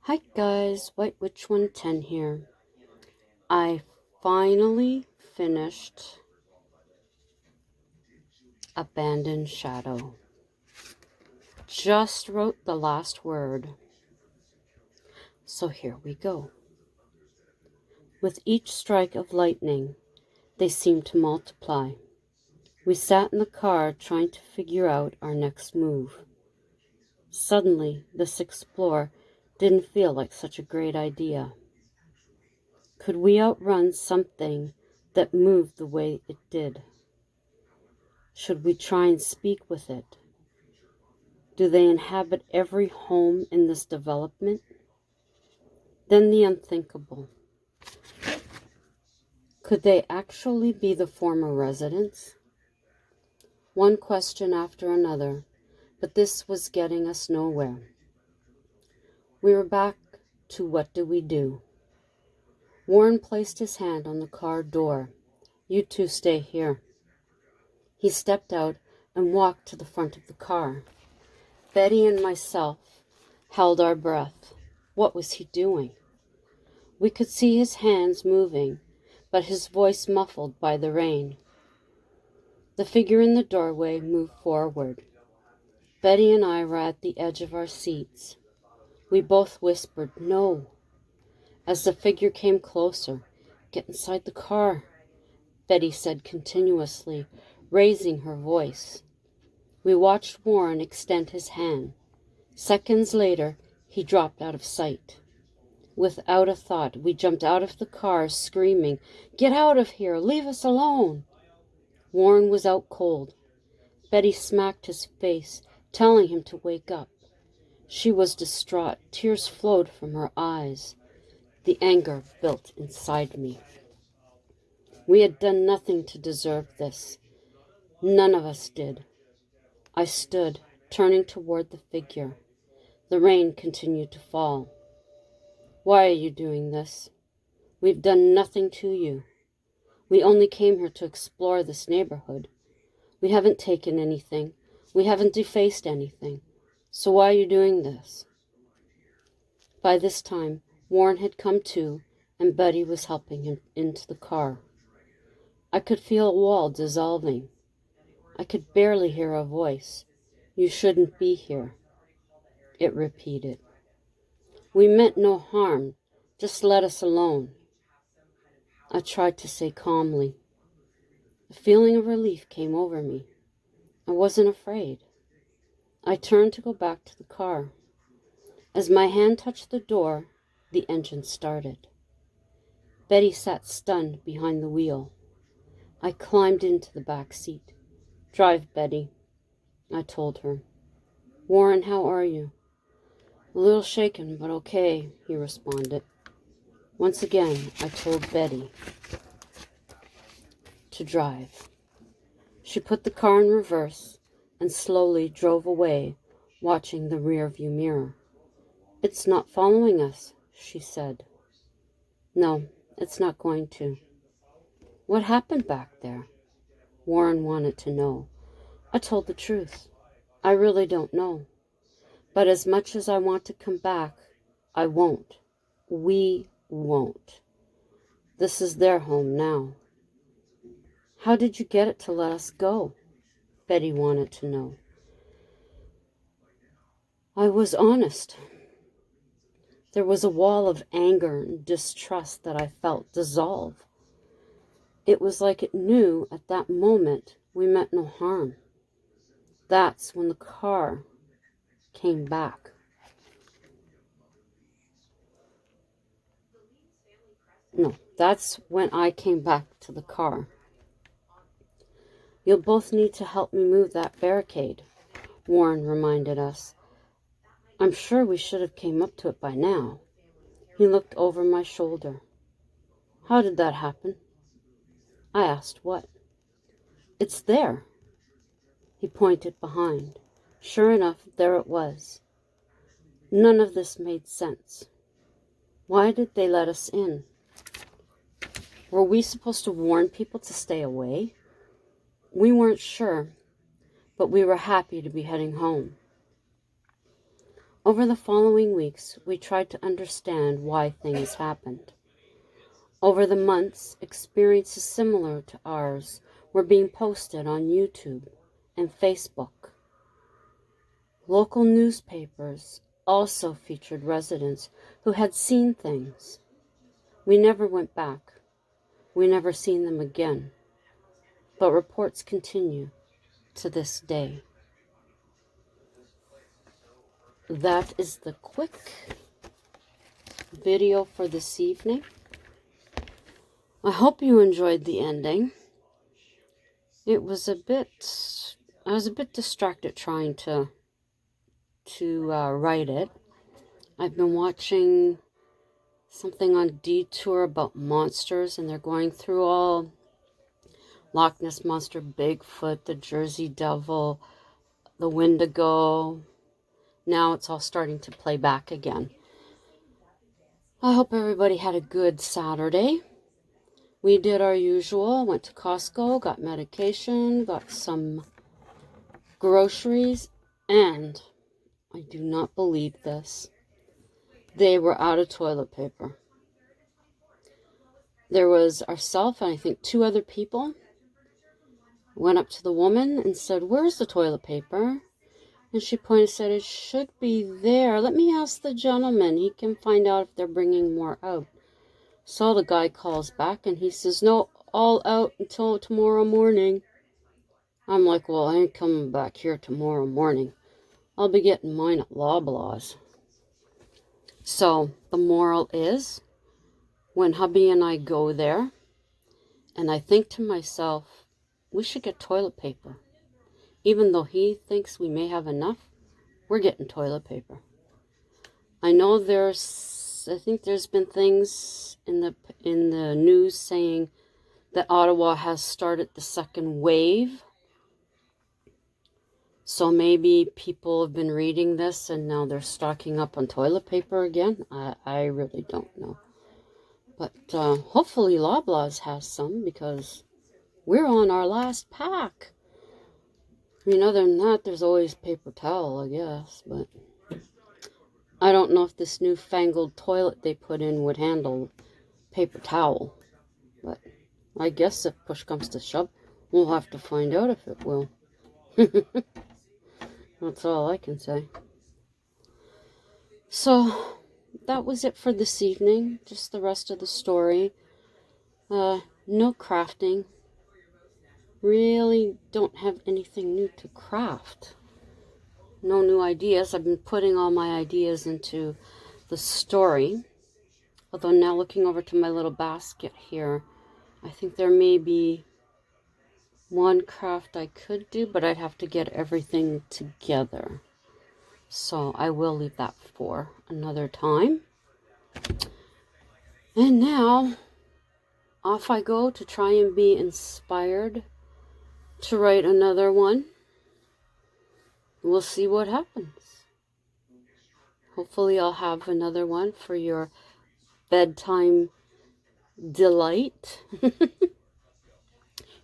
Hi guys, White Witch 110 here. I finally finished Abandoned Shadow. Just wrote the last word. So here we go. With each strike of lightning, they seemed to multiply. We sat in the car trying to figure out our next move. Suddenly, this explore didn't feel like such a great idea. Could we outrun something that moved the way it did? Should we try and speak with it? Do they inhabit every home in this development? Then the unthinkable. Could they actually be the former residents? One question after another, but this was getting us nowhere. We were back to what do we do? Warren placed his hand on the car door. You two stay here. He stepped out and walked to the front of the car. Betty and myself held our breath. What was he doing? We could see his hands moving, but his voice muffled by the rain. The figure in the doorway moved forward. Betty and I were at the edge of our seats. We both whispered, "No." As the figure came closer, "Get inside the car," Betty said continuously, raising her voice. We watched Warren extend his hand. Seconds later, he dropped out of sight. Without a thought, we jumped out of the car, screaming, "Get out of here! Leave us alone!" Warren was out cold. Betty smacked his face, telling him to wake up. She was distraught. Tears flowed from her eyes. The anger built inside me. We had done nothing to deserve this. None of us did. I stood, turning toward the figure. The rain continued to fall. "Why are you doing this? We've done nothing to you. We only came here to explore this neighborhood. We haven't taken anything. We haven't defaced anything. So why are you doing this?" By this time, Warren had come to, and Betty was helping him into the car. I could feel a wall dissolving. I could barely hear a voice. "You shouldn't be here," it repeated. "We meant no harm. Just let us alone." I tried to say calmly. A feeling of relief came over me. I wasn't afraid. I turned to go back to the car. As my hand touched the door, the engine started. Betty sat stunned behind the wheel. I climbed into the back seat. "Drive, Betty," I told her. "Warren, how are you?" "A little shaken, but okay," he responded. Once again, I told Betty to drive. She put the car in reverse and slowly drove away, watching the rearview mirror. "It's not following us," she said. "No, it's not going to." "What happened back there?" Warren wanted to know. I told the truth. I really don't know. But as much as I want to come back, I won't. We won't. This is their home now. "How did you get it to let us go?" Betty wanted to know. I was honest. There was a wall of anger and distrust that I felt dissolve. It was like it knew at that moment we meant no harm. That's when the car came back. No, that's when I came back to the car. "You'll both need to help me move that barricade," Warren reminded us. "I'm sure we should have came up to it by now." He looked over my shoulder. "How did that happen?" I asked what. "It's there." He pointed behind. Sure enough, there it was. None of this made sense. Why did they let us in? Were we supposed to warn people to stay away? We weren't sure, but we were happy to be heading home. Over the following weeks, we tried to understand why things happened. Over the months, experiences similar to ours were being posted on YouTube and Facebook. Local newspapers also featured residents who had seen things. We never went back. We never seen them again. But reports continue to this day. That is the quick video for this evening. I hope you enjoyed the ending. I was a bit distracted trying to write it. I've been watching something on Detour about monsters, and they're going through all Loch Ness Monster, Bigfoot, the Jersey Devil, the Wendigo. Now it's all starting to play back again. I hope everybody had a good Saturday. We did our usual, went to Costco, got medication, got some groceries, and I do not believe this, they were out of toilet paper. There was ourselves and I think 2 other people. Went up to the woman and said, "Where's the toilet paper?" And she pointed and said, "It should be there. Let me ask the gentleman. He can find out if they're bringing more out." So the guy calls back and he says, "No, all out until tomorrow morning." I'm like, "Well, I ain't coming back here tomorrow morning. I'll be getting mine at Loblaws." So the moral is, when hubby and I go there, and I think to myself, we should get toilet paper. Even though he thinks we may have enough, we're getting toilet paper. I know I think there's been things in the news saying that Ottawa has started the second wave. So maybe people have been reading this and now they're stocking up on toilet paper again. I really don't know. But hopefully Loblaws has some, because we're on our last pack. I mean, other than that, there's always paper towel, I guess. But I don't know if this newfangled toilet they put in would handle paper towel. But I guess if push comes to shove, we'll have to find out if it will. That's all I can say. So that was it for this evening. Just the rest of the story. No crafting. Really don't have anything new to craft. No new ideas. I've been putting all my ideas into the story. Although now looking over to my little basket here, I think there may be one craft I could do, but I'd have to get everything together. So I will leave that for another time. And now, off I go to try and be inspired to write another one. We'll see what happens. Hopefully I'll have another one for your bedtime delight.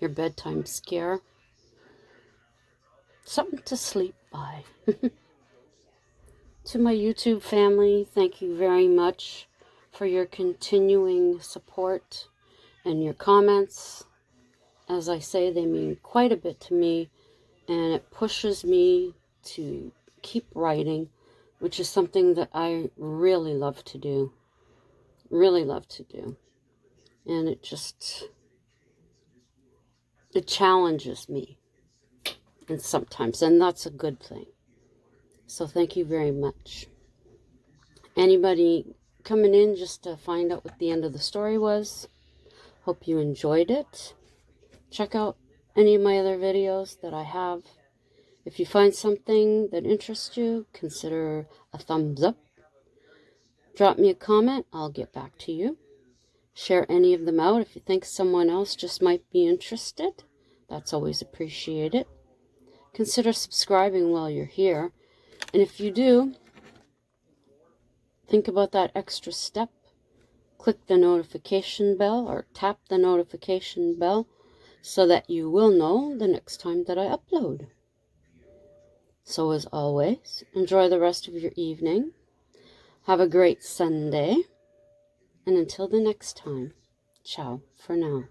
Your bedtime scare. Something to sleep by. To my YouTube family, thank you very much for your continuing support and your comments. As I say, they mean quite a bit to me, and it pushes me to keep writing, which is something that I really love to do. Really love to do. And it challenges me. And sometimes, and that's a good thing. So thank you very much. Anybody coming in just to find out what the end of the story was, hope you enjoyed it. Check out any of my other videos that I have. If you find something that interests you, consider a thumbs up. Drop me a comment, I'll get back to you. Share any of them out if you think someone else just might be interested. That's always appreciated. Consider subscribing while you're here. And if you do, think about that extra step. Click the notification bell or tap the notification bell so that you will know the next time that I upload. So as always, enjoy the rest of your evening. Have a great Sunday. And until the next time, ciao for now.